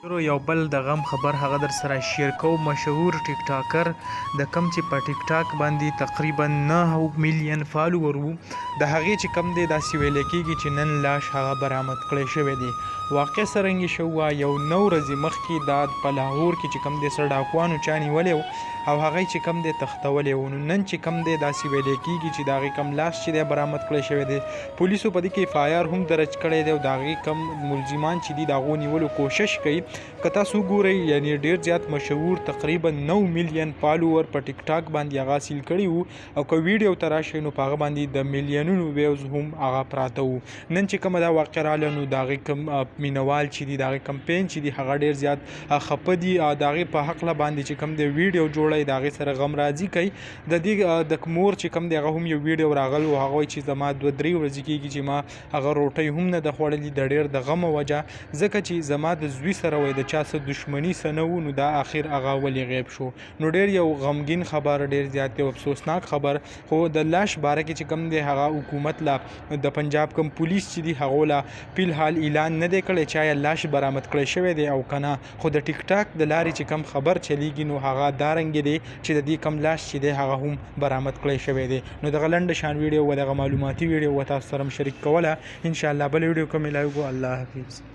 یو بل د غم خبر هغه در سره شیر کوم. مشهور ټیک ټاکر د کم چې په ټیک ټاک باندې تقریبا 9 میلیون فالوور وو، د هغې چې کم دی داسې ویل کېږي چې نن لاش هغه برآمد کړی شوی دی. واقع څرنګه شوه، یو 9 ورځې مخکې دا په لاهور کې چې کم دی څه ډاکوانو چا نیولی و او هغه چې کم دی تښتولی و. نو نن چې کم دی داسې ویل کېږي چې د هغې کم لاش چې دی برآمد کړی شوی دی. پولیسو په دې کې FIR هم درج کړی دی او د هغې کم ملزمان چې دي د هغو نیولو کوشش کوي. که تاسو وګورئ یعنی ډیر زیات مشهور تقریبا 9 میلیون فالوور په ټیک ټاک باندې هغه حاصل کړي وو او که ویډیو ته راشئ نو په هغه باندې د میلیونونو ویوز هم هغه پراته وو. نن چې کومه دا واقع راغله نو د هغې کوم مینوال چې دي د هغې کمپین چې دي هغه ډیر زیات خفه دي او د هغې په هکله باندې چې کوم دی ویډیو جوړی د هغې سره غم راضي کوي. د دې د مور چې کوم دی هغه هم یو ویډیو راغلی و، هغه وایي چې زما 2-3 ورځې کېږي چې ما هغه روټۍ هم نه ده خوړلې د ډیر د غمه وجه، ځکه چې زما د زوی سره وایي د چا څه دشمني څه نه وو. نو دا اخر هغه ولې غیب شو. نو ډیر یو غمګین خبر، ډیر زیات یو افسوسناک خبر. خو د لاش باره کې چې کوم دی هغه حکومت لا د پنجاب کوم پولیس چې دي هغو لا فلحال اعلان نه دی کړی چې آیا لاش برآمد کړی شوی دی او که نه. خو د ټیک ټاک د لارې چې کوم خبر چلیږي نو هغه دا رنګې دی چې د دې کوم لاش چې دی هغه هم برآمد کړی شوی دی. نو دغه لنډه شان ویډیو و دغه معلوماتي ویډیو و تاسو سره شریک کوله. انشاءالله بل ویډیو کې ملاویږو. الله حافظ.